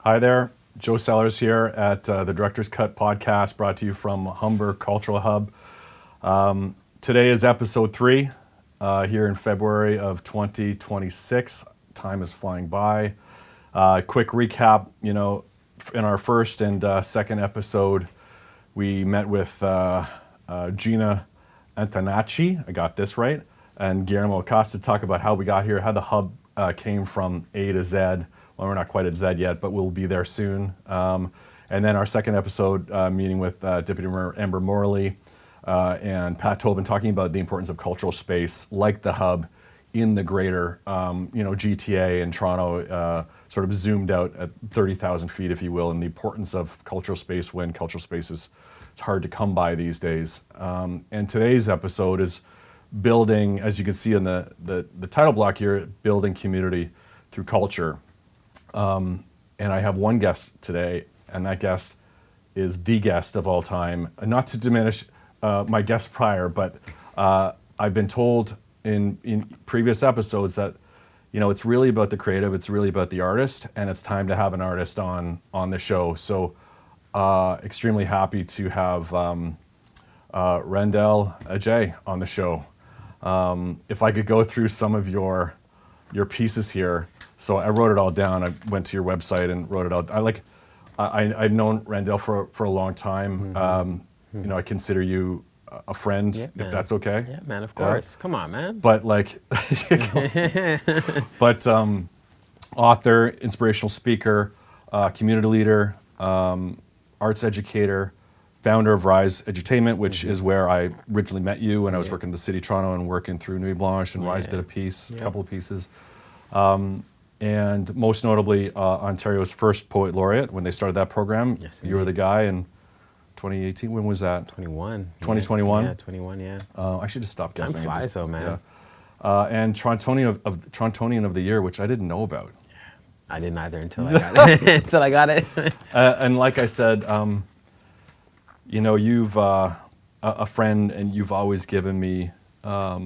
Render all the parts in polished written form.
Hi there, Joe Sellors here at the Director's Cut podcast, brought to you from Humber Cultural Hub. Today is episode 3 here in February of 2026. Time is flying by. Quick recap, in our first and second episode, we met with 𝗔𝗱𝗷𝗶𝗹𝗹, I got this right, and 𝗔𝗱𝗷𝗶𝗹𝗹 to talk about how we got here, how the hub came from A to Z. Well, we're not quite at Z yet, but we'll be there soon. And then our second episode, meeting with Deputy Mayor Amber Morley and Pat Tobin, talking about the importance of cultural space like the hub in the greater, GTA and Toronto, sort of zoomed out at 30,000 feet, if you will, and the importance of cultural space when cultural space is it's hard to come by these days. And today's episode is building, as you can see in the title block here, building community through culture. And I have one guest today, and that guest is the guest of all time. Not to diminish my guest prior, but I've been told in previous episodes that, it's really about the creative, it's really about the artist, and it's time to have an artist on the show. So extremely happy to have 𝗥𝗱𝗱𝗹𝗹𝗶 on the show. If I could go through some of your pieces here. So I wrote it all down. I went to your website and wrote it out. I've known 𝗥𝗱𝗱𝗹𝗹 for a long time. Mm-hmm. I consider you a friend, yeah, if that's okay. Yeah, man, of course. Come on, man. But author, inspirational speaker, community leader, arts educator, founder of R.I.S.E Edutainment, which is where I originally met you when I was working in the city of Toronto and working through Nuit Blanche, and R.I.S.E did a piece, a couple of pieces. And most notably, Ontario's first Poet Laureate, when they started that program. Yes, you were the guy in 2018. When was that? 21. 2021? Yeah, 21, yeah. I should have stopped guessing. Time flies though, man. Yeah. And Torontonian of the Year, which I didn't know about. I didn't either until I got it. Until I got it. And like I said, you've a friend, and you've always given me a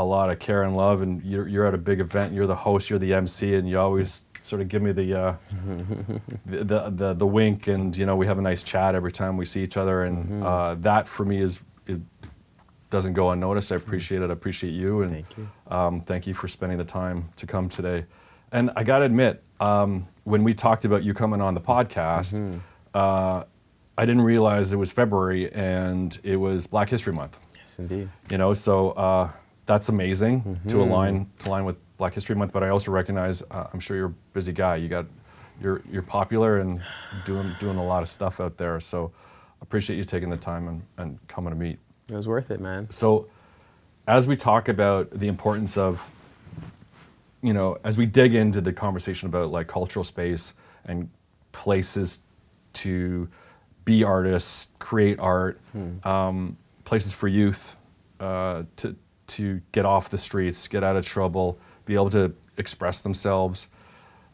lot of care and love, and you're at a big event, you're the host, you're the MC, and you always sort of give me the wink, and we have a nice chat every time we see each other, and that for me it doesn't go unnoticed. I appreciate it. I appreciate you, and thank you. Thank you for spending the time to come today. And I got to admit, when we talked about you coming on the podcast, I didn't realize it was February and it was Black History Month. Yes, indeed. So that's amazing to align with Black History Month. But I also recognize, I'm sure you're a busy guy. You're popular and doing a lot of stuff out there. So appreciate you taking the time and coming to meet. It was worth it, man. So as we talk about the importance of, as we dig into the conversation about like cultural space and places to be artists, create art, places for youth to get off the streets, get out of trouble, be able to express themselves.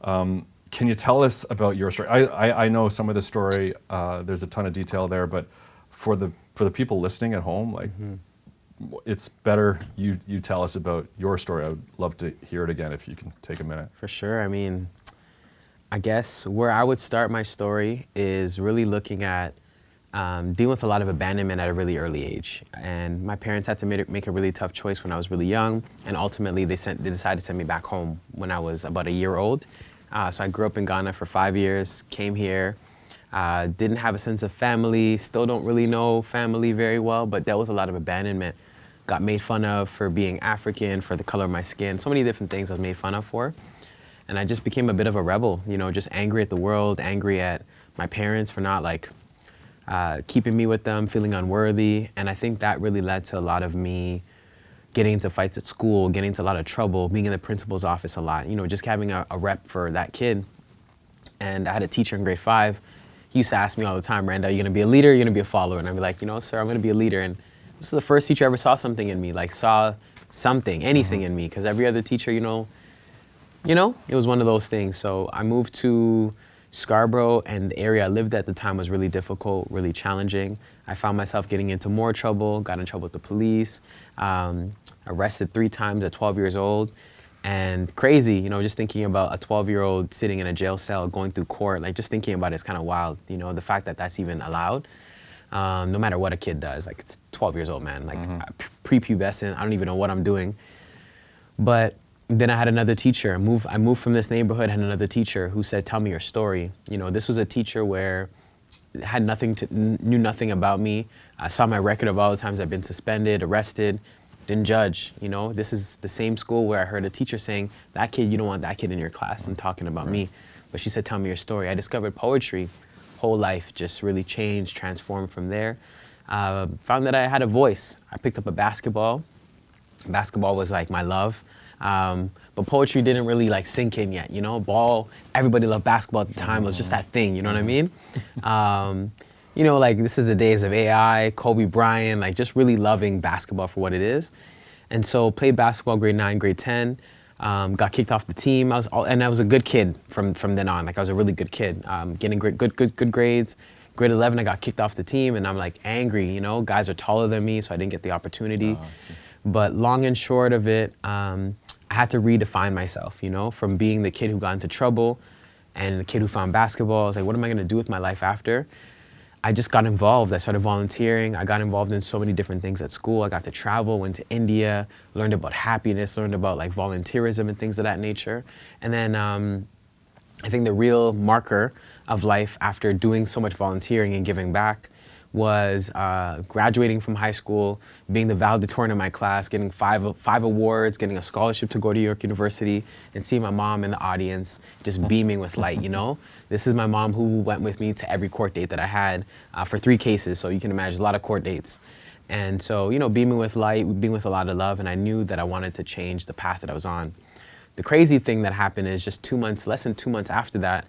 Can you tell us about your story? I know some of the story. There's a ton of detail there, but for the people listening at home, it's better you tell us about your story. I would love to hear it again if you can take a minute. For sure. I mean, I guess where I would start my story is really looking at dealing with a lot of abandonment at a really early age. And my parents had to make a really tough choice when I was really young, and ultimately they decided to send me back home when I was about a year old. So I grew up in Ghana for 5 years, came here, didn't have a sense of family, still don't really know family very well, but dealt with a lot of abandonment. Got made fun of for being African, for the color of my skin, so many different things I was made fun of for. And I just became a bit of a rebel, just angry at the world, angry at my parents for not keeping me with them, feeling unworthy. And I think that really led to a lot of me getting into fights at school, getting into a lot of trouble, being in the principal's office a lot, just having a rep for that kid. And I had a teacher in grade 5. He used to ask me all the time, "Randa, are you gonna be a leader or are you gonna be a follower?" And I'd be like, sir, I'm gonna be a leader. And this is the first teacher I ever saw something in me, saw something, anything in me, because every other teacher, it was one of those things. So I moved to Scarborough, and the area I lived at the time was really difficult, really challenging. I found myself getting into more trouble, got in trouble with the police, arrested 3 times at 12 years old. And crazy, you know, just thinking about a 12-year-old sitting in a jail cell going through court, like just thinking about it is kind of wild, you know, the fact that that's even allowed, no matter what a kid does. Like, it's 12 years old, man, like prepubescent, I don't even know what I'm doing. But then I had another teacher. I moved from this neighborhood, had another teacher who said, tell me your story. You know, this was a teacher where had knew nothing about me. I saw my record of all the times I've been suspended, arrested, didn't judge. You know, this is the same school where I heard a teacher saying, that kid, you don't want that kid in your class, and talking about me. But she said, tell me your story. I discovered poetry. Whole life just really changed, transformed from there. Found that I had a voice. I picked up a basketball. Basketball was like my love. But poetry didn't really like sink in yet, you know? Ball, everybody loved basketball at the time. It was just that thing, you know what I mean? You know, like, this is the days of AI, Kobe Bryant, like just really loving basketball for what it is. And so played basketball grade 9, grade 10, got kicked off the team. I was a good kid from then on. Like, I was a really good kid, getting good grades. Grade 11, I got kicked off the team, and I'm like angry, you know? Guys are taller than me, so I didn't get the opportunity. Oh, I see. But long and short of it, I had to redefine myself, you know, from being the kid who got into trouble and the kid who found basketball. I was like, what am I gonna do with my life after? I just got involved. I started volunteering. I got involved in so many different things at school. I got to travel, went to India, learned about happiness, learned about like volunteerism and things of that nature. And then I think the real marker of life after doing so much volunteering and giving back was graduating from high school, being the valedictorian in my class, getting five awards, getting a scholarship to go to York University, and seeing my mom in the audience just beaming with light, you know? This is my mom who went with me to every court date that I had for 3 cases, so you can imagine a lot of court dates. And so, you know, beaming with light, beaming with a lot of love, and I knew that I wanted to change the path that I was on. The crazy thing that happened is just less than 2 months after that,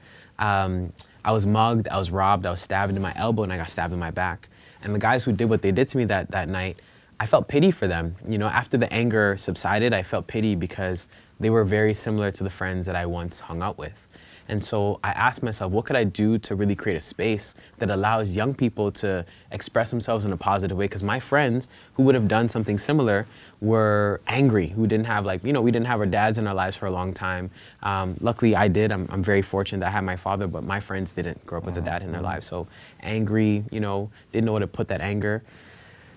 I was mugged, I was robbed, I was stabbed in my elbow, and I got stabbed in my back. And the guys who did what they did to me that night, I felt pity for them. You know, after the anger subsided, I felt pity because they were very similar to the friends that I once hung out with. And so I asked myself, what could I do to really create a space that allows young people to express themselves in a positive way? Because my friends who would have done something similar were angry, who didn't have, like, you know, we didn't have our dads in our lives for a long time. Luckily I did. I'm very fortunate that I had my father, but my friends didn't grow up with a dad in their lives. So angry, you know, didn't know where to put that anger.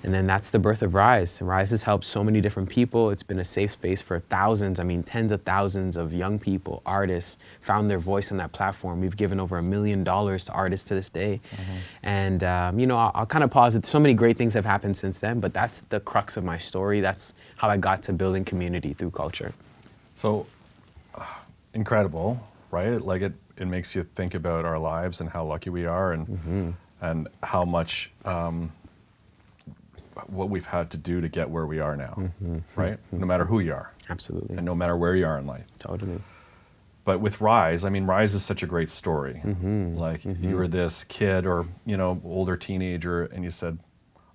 And then that's the birth of R.I.S.E. R.I.S.E. has helped so many different people. It's been a safe space for thousands, I mean, tens of thousands of young people, artists, found their voice on that platform. We've given over $1 million to artists to this day. And, you know, I'll kind of pause it. So many great things have happened since then, but that's the crux of my story. That's how I got to building community through culture. So, incredible, right? Like, it makes you think about our lives and how lucky we are, and how much what we've had to do to get where we are now, right? No matter who you are. Absolutely. And no matter where you are in life. Totally. But with R.I.S.E., I mean, R.I.S.E. is such a great story. Like, you were this kid or, you know, older teenager, and you said,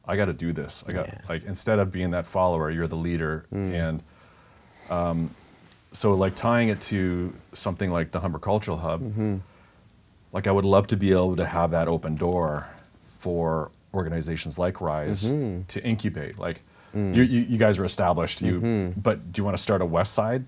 I got to do this. Like, instead of being that follower, you're the leader. And so, like, tying it to something like the Humber Cultural Hub, like, I would love to be able to have that open door for organizations like R.I.S.E. to incubate. Like, you guys are established, but do you want to start a West Side?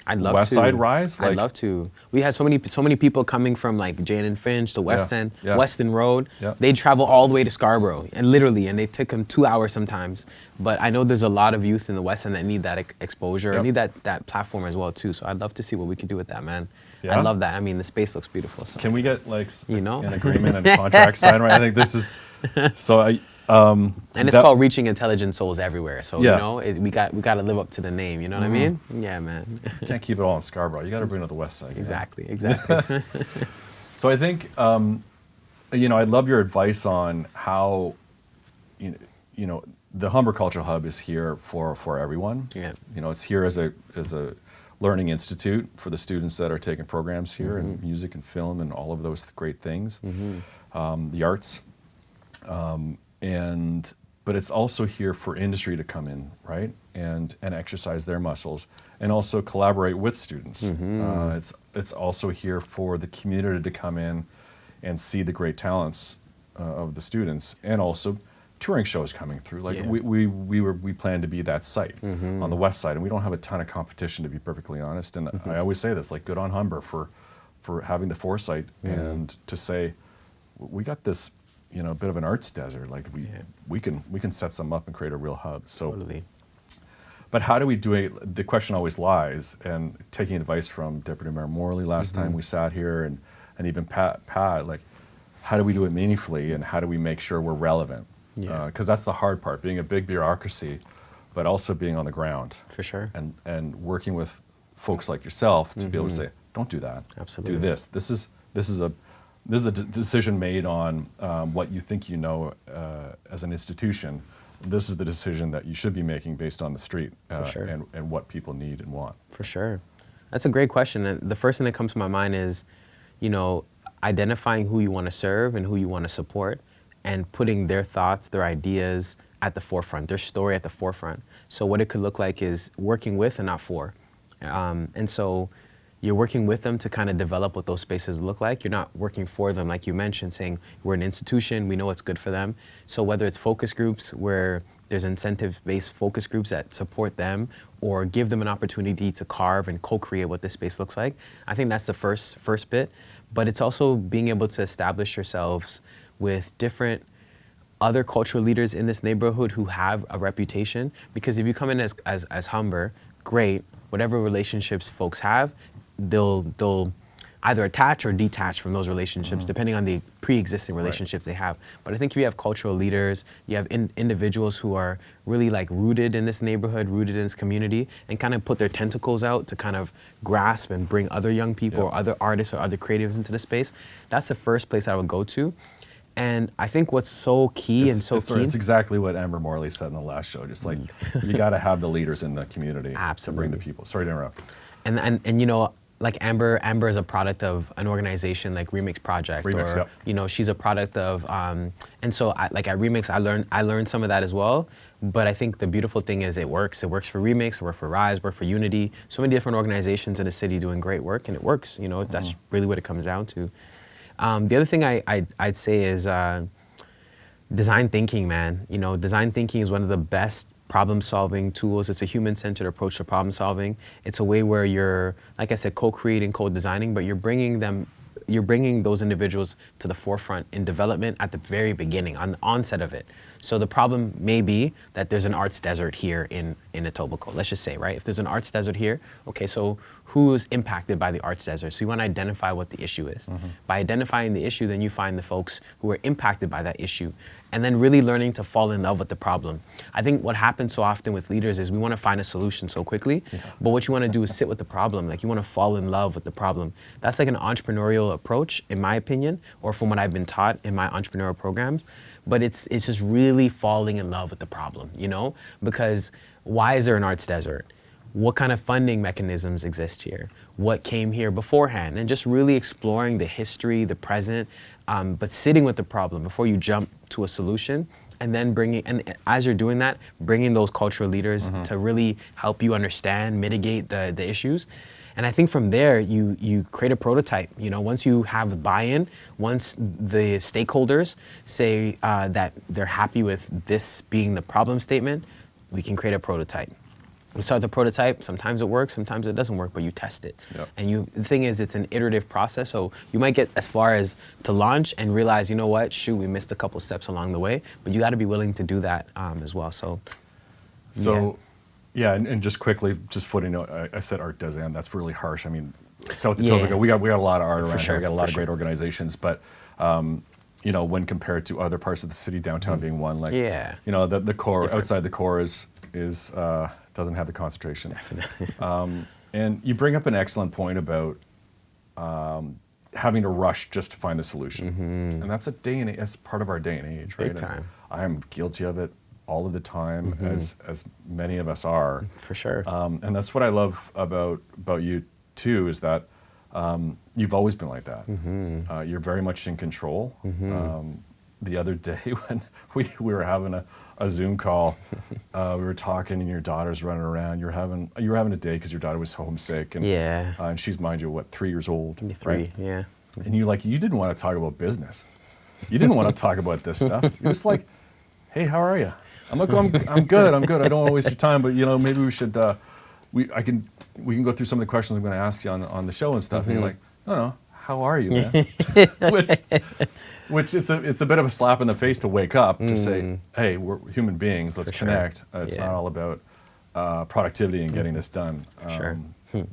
I'd love West to. Side R.I.S.E.? I'd love to. We had so many people coming from like Jane and Finch, the West End, Weston Road. They'd travel all the way to Scarborough, and they took them 2 hours sometimes. But I know there's a lot of youth in the West End that need that exposure, need that platform as well too. So I'd love to see what we can do with that, man. Yeah? I love that. I mean, the space looks beautiful. So. Can we get, like, you know, an agreement and a contract signed? Right? I think this is so. And it's called Reaching Intelligent Souls Everywhere. So you know, we got to live up to the name. You know what I mean? Yeah, man. You can't keep it all in Scarborough. You got to bring it to the West Side. Exactly. So I think, you know, I'd love your advice on how, you know, the Humber Cultural Hub is here for everyone. Yeah. You know, it's here as a learning institute for the students that are taking programs here in music and film and all of those great things, the arts. But it's also here for industry to come in, right, and exercise their muscles, and also collaborate with students. It's also here for the community to come in and see the great talents of the students, and also touring shows coming through. Like Yeah. we plan to be that site on the west side, and we don't have a ton of competition, to be perfectly honest. And I always say this, like, good on Humber for having the foresight and to say, we got this, you know, bit of an arts desert. Like we can set some up and create a real hub. So. Totally. But how do we do it? The question always lies, and taking advice from Deputy Mayor Morley last time we sat here, and even Pat, like, how do we do it meaningfully, and how do we make sure we're relevant? Yeah. Because that's the hard part, being a big bureaucracy, but also being on the ground. For sure. And working with folks like yourself to be able to say, don't do that. Absolutely. Do this. This is a decision made on what you think you know as an institution. This is the decision that you should be making based on the street sure. and what people need and want. For sure. That's a great question. And the first thing that comes to my mind is, you know, identifying who you want to serve and who you want to support, and putting their thoughts, their ideas at the forefront, their story at the forefront. So what it could look like is working with and not for. And so you're working with them to kind of develop what those spaces look like. You're not working for them, like you mentioned, saying we're an institution, we know what's good for them. So whether it's focus groups where there's incentive-based focus groups that support them or give them an opportunity to carve and co-create what this space looks like, I think that's the first bit. But it's also being able to establish yourselves with different other cultural leaders in this neighborhood who have a reputation. Because if you come in as Humber, great, whatever relationships folks have, they'll either attach or detach from those relationships depending on the pre-existing relationships they have. But I think if you have cultural leaders, you have individuals who are really like rooted in this neighborhood, rooted in this community, and kind of put their tentacles out to kind of grasp and bring other young people or other artists or other creatives into the space, that's the first place I would go to. And I think what's so key and so key. It's exactly what Amber Morley said in the last show. Just like, you got to have the leaders in the community to bring the people. Sorry to interrupt. And you know, like Amber is a product of an organization like Remix Project. You know, she's a product of, and so like at Remix, I learned some of that as well. But I think the beautiful thing is it works. It works for Remix, it works for R.I.S.E, works for Unity. So many different organizations in the city doing great work, and it works. You know, that's really what it comes down to. The other thing I'd say is design thinking, man. You know, design thinking is one of the best problem-solving tools. It's a human-centered approach to problem-solving. It's a way where you're, like I said, co-creating, co-designing, but you're bringing those individuals to the forefront in development at the very beginning, on the onset of it. So the problem may be that there's an arts desert here in 𝗥𝗱𝗶𝗹𝗹, let's just say, right? If there's an arts desert here, okay, so who's impacted by the arts desert? So you want to identify what the issue is. By identifying the issue, then you find the folks who are impacted by that issue, and then really learning to fall in love with the problem. I think what happens so often with leaders is we want to find a solution so quickly, but what you want to do is sit with the problem. Like, you want to fall in love with the problem. That's like an entrepreneurial approach, in my opinion, or from what I've been taught in my entrepreneurial programs. But it's just really falling in love with the problem, you know? Because why is there an arts desert? What kind of funding mechanisms exist here? What came here beforehand? And just really exploring the history, the present, but sitting with the problem before you jump to a solution, and then and as you're doing that, bringing those cultural leaders to really help you understand, mitigate the issues. And I think from there, you create a prototype. You know, once you have buy-in, once the stakeholders say that they're happy with this being the problem statement, we can create a prototype. We start the prototype, sometimes it works, sometimes it doesn't work, but you test it. And the thing is, it's an iterative process, so you might get as far as to launch and realize, you know what, shoot, we missed a couple steps along the way, but you gotta be willing to do that as well, Yeah, and just quickly, just footnote, I said art design, that's really harsh. I mean, South Etobicoke, we got a lot of art around here, we got a lot of great organizations, but you know, when compared to other parts of the city, downtown being one, like, you know, the core, outside the core is doesn't have the concentration. And you bring up an excellent point about having to rush just to find the solution. And that's that's part of our day and age, right? Big time. I am guilty of it all of the time, as many of us are. For sure. And that's what I love about you too, is that you've always been like that. You're very much in control. The other day when we were having a Zoom call, we were talking and your daughter's running around. You were having a day because your daughter was homesick. And, and she's, mind you, what, 3 years old? 3, yeah. And you didn't want to talk about business. You didn't want to talk about this stuff. You're just like, hey, how are you? I'm like, I'm good. I'm good. I don't want to waste your time, but maybe we should. We can go through some of the questions I'm going to ask you on the show and stuff. And you're like, no, how are you, man? which it's a bit of a slap in the face to wake up to say, hey, we're human beings. Let's connect. It's not all about productivity and getting this done.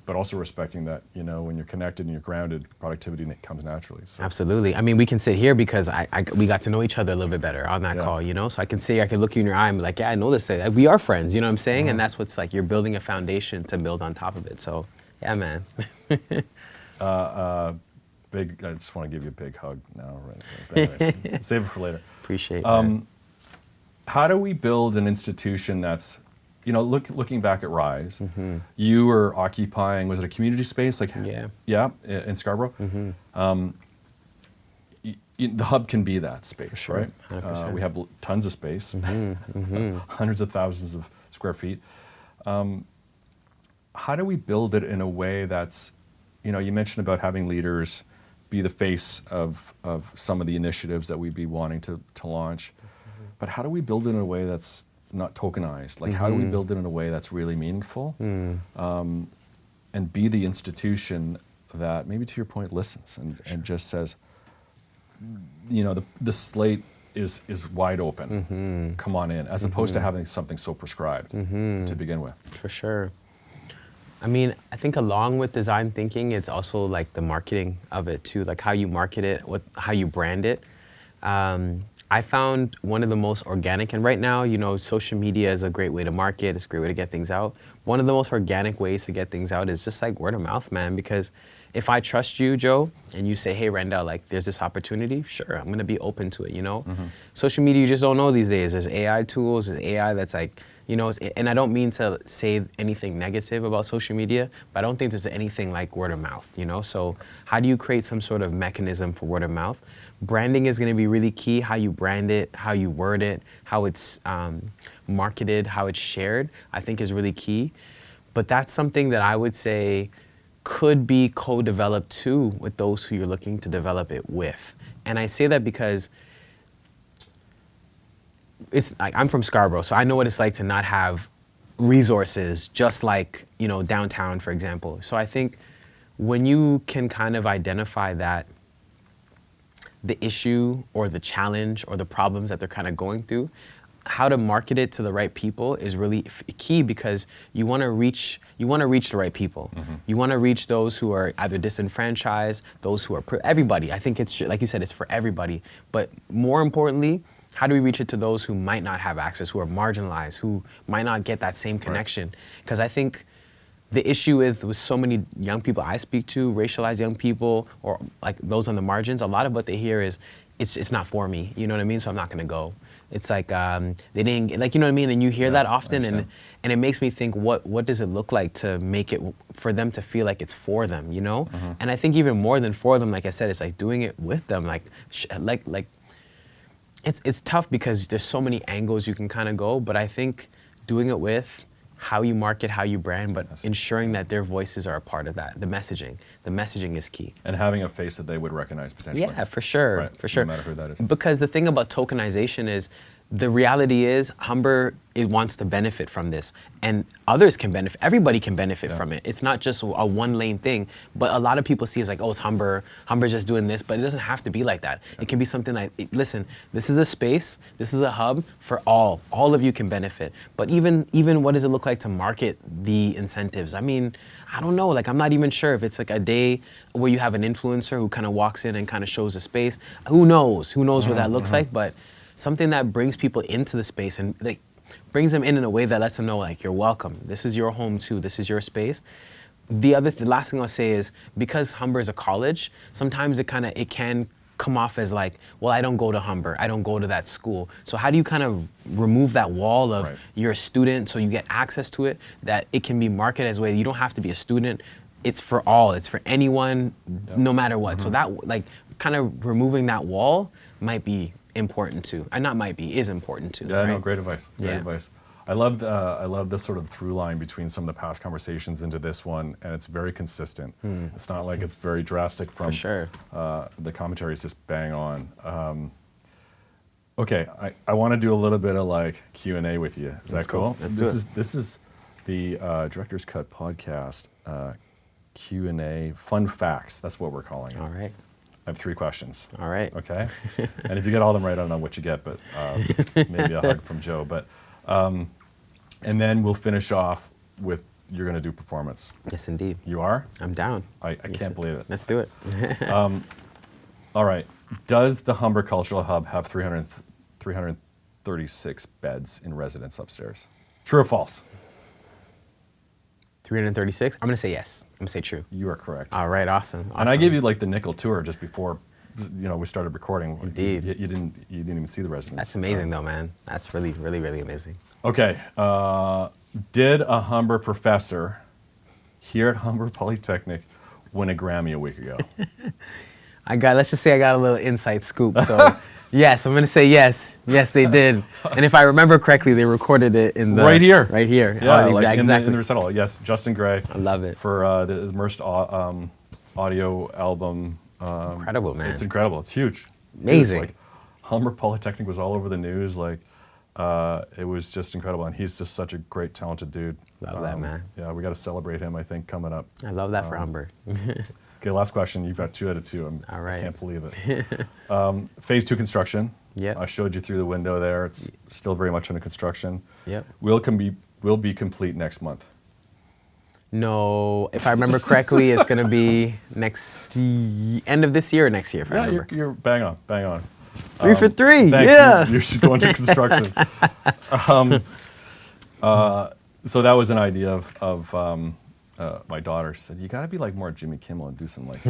But also respecting that, when you're connected and you're grounded, productivity comes naturally. So. Absolutely. I mean, we can sit here because we got to know each other a little bit better on that call, So I can look you in your eye and be like, yeah, I know this. We are friends, you know what I'm saying? And that's what's like, you're building a foundation to build on top of it. So, yeah, man. I just want to give you a big hug now. Right. Anyways, save it for later. Appreciate it. How do we build an institution that's, looking back at R.I.S E, you were occupying, was it a community space? In Scarborough? The hub can be that space, right? 100%. We have tons of space, hundreds of thousands of square feet. How do we build it in a way that's, you mentioned about having leaders be the face of some of the initiatives that we'd be wanting to launch, but how do we build it in a way that's not tokenized? Like, how do we build it in a way that's really meaningful, and be the institution that, maybe to your point, listens and just says, the slate is wide open. Come on in, as opposed to having something so prescribed to begin with. For sure. I mean, I think along with design thinking, it's also like the marketing of it too, like how you market it, how you brand it. I found one of the most organic, and right now, social media is a great way to market. It's a great way to get things out. One of the most organic ways to get things out is just like word of mouth, man. Because if I trust you, Joe, and you say, hey, Randall, like there's this opportunity, sure, I'm gonna be open to it, Social media, you just don't know these days. There's AI tools, there's AI that's like, and I don't mean to say anything negative about social media, but I don't think there's anything like word of mouth, So how do you create some sort of mechanism for word of mouth? Branding is going to be really key. How you brand it, how you word it, how it's marketed, how it's shared, I think is really key. But that's something that I would say could be co-developed too with those who you're looking to develop it with. And I say that because it's like, I'm from Scarborough, so I know what it's like to not have resources just like, downtown, for example. So I think when you can kind of identify that the issue or the challenge or the problems that they're kind of going through, how to market it to the right people is really key, because you want to reach the right people. You want to reach those who are either disenfranchised, those who are everybody. I think it's like you said, it's for everybody. But more importantly, how do we reach it to those who might not have access, who are marginalized, who might not get that same connection? Because I think the issue is with so many young people I speak to, racialized young people, or like those on the margins, a lot of what they hear is, it's not for me, you know what I mean? So I'm not gonna go. It's like, they didn't, like, you know what I mean? And you hear that often, and it makes me think, what does it look like to make it, for them to feel like it's for them, And I think even more than for them, like I said, it's like doing it with them, it's tough because there's so many angles you can kind of go, but I think doing it with how you market, how you brand, but ensuring that their voices are a part of that. The messaging is key. And having a face that they would recognize potentially. Yeah, for sure, right. for sure. No matter who that is. Because the thing about tokenization is, the reality is Humber, it wants to benefit from this, and others can benefit. Everybody can benefit from it. It's not just a one-lane thing, but a lot of people see it as like, oh, it's Humber. Humber's just doing this, but it doesn't have to be like that. It can be something like, listen, this is a space, this is a hub for all. All of you can benefit. But even what does it look like to market the incentives? I mean, I don't know. Like, I'm not even sure if it's like a day where you have an influencer who kind of walks in and kind of shows the space. Who knows? Who knows what that looks like? But something that brings people into the space and like brings them in a way that lets them know, like, you're welcome. This is your home too. This is your space. The last thing I'll say is, because Humber is a college, sometimes it can come off as like, well, I don't go to Humber. I don't go to that school. So how do you kind of remove that wall of you're a student, so you get access to it, that it can be marketed as a way you don't have to be a student. It's for all. It's for anyone, no matter what. So that, like, kind of removing that wall might be important too. And not might be, is important too. Yeah, no, great advice. Great advice. I love this sort of through line between some of the past conversations into this one, and it's very consistent. It's not like it's very drastic from. For sure. The commentary is just bang on. Okay, I want to do a little bit of like Q&A with you. Is that cool? Let's do it. This is the Director's Cut podcast Q&A fun facts. That's what we're calling it. All right. I have 3 questions. All right. Okay. And if you get all of them right, I don't know what you get, but maybe a hug from Joe. But and then we'll finish off with you're going to do performance. Yes, indeed. You are? I'm down. I can't believe it. Let's do it. All right. Does the Humber Cultural Hub have 336 beds in residence upstairs? True or false? 336? I'm going to say yes. I'm going to say true. You are correct. All right, awesome. And I gave you like the nickel tour just before, we started recording. Indeed. You didn't even see the residence. That's amazing though, man. That's really, really, really amazing. Okay. Did a Humber professor here at Humber Polytechnic win a Grammy a week ago? Let's just say I got a little inside scoop. So yes, I'm going to say yes. Yes, they did. And if I remember correctly, they recorded it in the... Right here. Right here. Yeah, Oh, like exactly. in the recital. Yes, Justin Gray. I love it. For the immersed audio album. Incredible, man. It's incredible. It's huge. Amazing. Huge. Like, Humber Polytechnic was all over the news. Like, it was just incredible. And he's just such a great, talented dude. Love that, man. Yeah, we got to celebrate him, I think, coming up. I love that for Humber. Okay, last question. You've got 2 out of 2. All right. I can't believe it. Phase 2 construction. Yep. I showed you through the window there. It's still very much under construction. Yep. Will be complete next month. No, if I remember correctly, it's going to be end of this year or next year, if I Yeah, remember. you're bang on, bang on. 3 for 3, Thanks. yeah. You should go into construction. So that was an idea of my daughter. She said, you got to be like more Jimmy Kimmel and do some like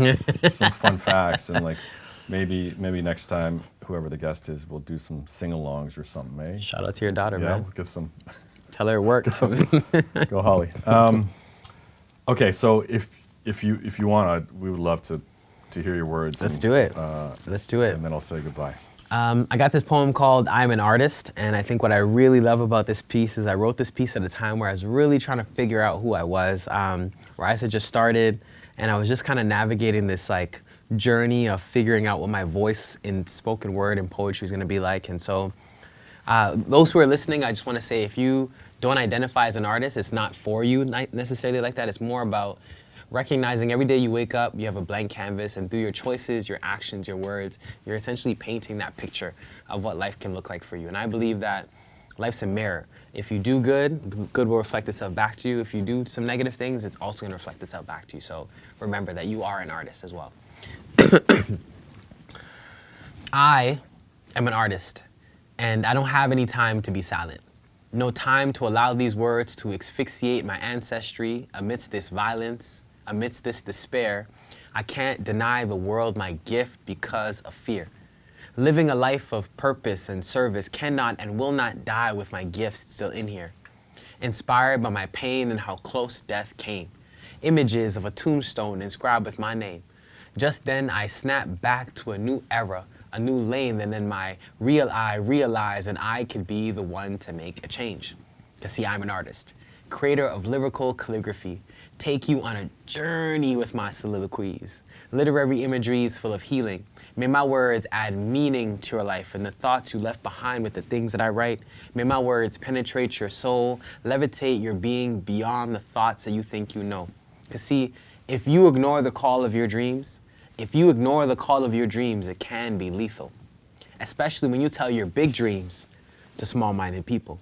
some fun facts, and like maybe next time whoever the guest is, we'll do some sing-alongs or something. Eh? Shout out to your daughter, Yeah, man. we'll get some. Tell her it worked. Go Holly. Okay, so if you want, we would love to hear your words. Let's do it. Let's do it. And then I'll say goodbye. I got this poem called I'm an Artist, and I think what I really love about this piece is I wrote this piece at a time where I was really trying to figure out who I was. R.I.S.E had just started, and I was just kind of navigating this like journey of figuring out what my voice in spoken word and poetry is going to be like. And so those who are listening, I just want to say, if you don't identify as an artist, it's not for you necessarily like that. It's more about recognizing every day you wake up, you have a blank canvas, and through your choices, your actions, your words, you're essentially painting that picture of what life can look like for you. And I believe that life's a mirror. If you do good, good will reflect itself back to you. If you do some negative things, it's also going to reflect itself back to you. So remember that you are an artist as well. I am an artist, and I don't have any time to be silent. No time to allow these words to asphyxiate my ancestry amidst this violence, amidst this despair. I can't deny the world my gift because of fear. Living a life of purpose and service cannot and will not die with my gifts still in here. Inspired by my pain and how close death came. Images of a tombstone inscribed with my name. Just then I snapped back to a new era, a new lane, and then my real eye realized that I could be the one to make a change. You see, I'm an artist, creator of lyrical calligraphy. Take you on a journey with my soliloquies. Literary imageries full of healing. May my words add meaning to your life and the thoughts you left behind with the things that I write. May my words penetrate your soul, levitate your being beyond the thoughts that you think you know. Because see, if you ignore the call of your dreams, it can be lethal. Especially when you tell your big dreams to small-minded people.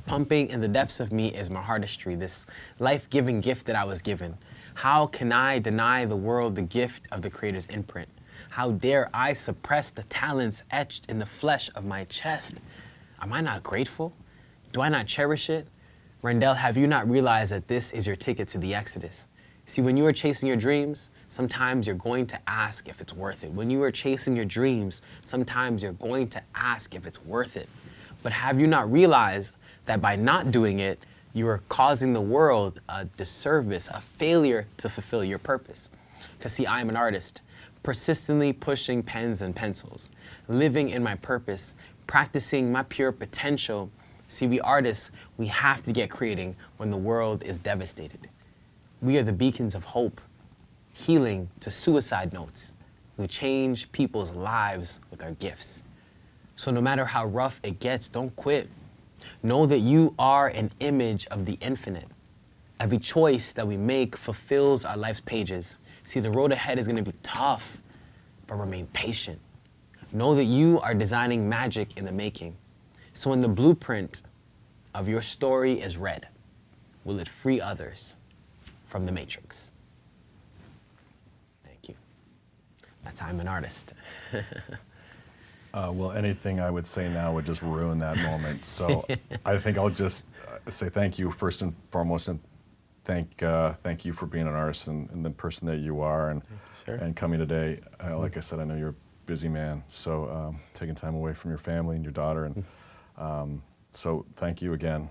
Pumping in the depths of me is my artistry, this life-giving gift that I was given. How can I deny the world the gift of the Creator's imprint? How dare I suppress the talents etched in the flesh of my chest? Am I not grateful? Do I not cherish it? Rendell, have you not realized that this is your ticket to the Exodus? See, when you are chasing your dreams, sometimes you're going to ask if it's worth it. When you are chasing your dreams, sometimes you're going to ask if it's worth it. But have you not realized that by not doing it, you are causing the world a disservice, a failure to fulfill your purpose? Because see, I am an artist, persistently pushing pens and pencils, living in my purpose, practicing my pure potential. See, we artists, we have to get creating when the world is devastated. We are the beacons of hope, healing to suicide notes. We change people's lives with our gifts. So no matter how rough it gets, don't quit. Know that you are an image of the infinite. Every choice that we make fulfills our life's pages. See, the road ahead is gonna be tough, but remain patient. Know that you are designing magic in the making. So when the blueprint of your story is read, will it free others from the matrix? Thank you. That's I'm an artist. Well, anything I would say now would just ruin that moment. So I think I'll just say thank you first and foremost, and thank you for being an artist and the person that you are, and coming today. Like I said, I know you're a busy man, so taking time away from your family and your daughter, and so thank you again.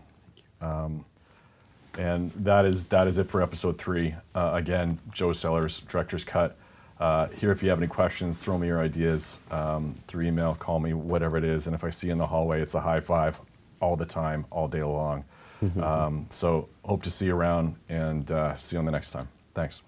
And that is it for episode 3. Again, Joe Sellors, Director's Cut. Here, if you have any questions, throw me your ideas through email, call me, whatever it is. And if I see you in the hallway, it's a high five all the time, all day long. So hope to see you around, and see you on the next time. Thanks.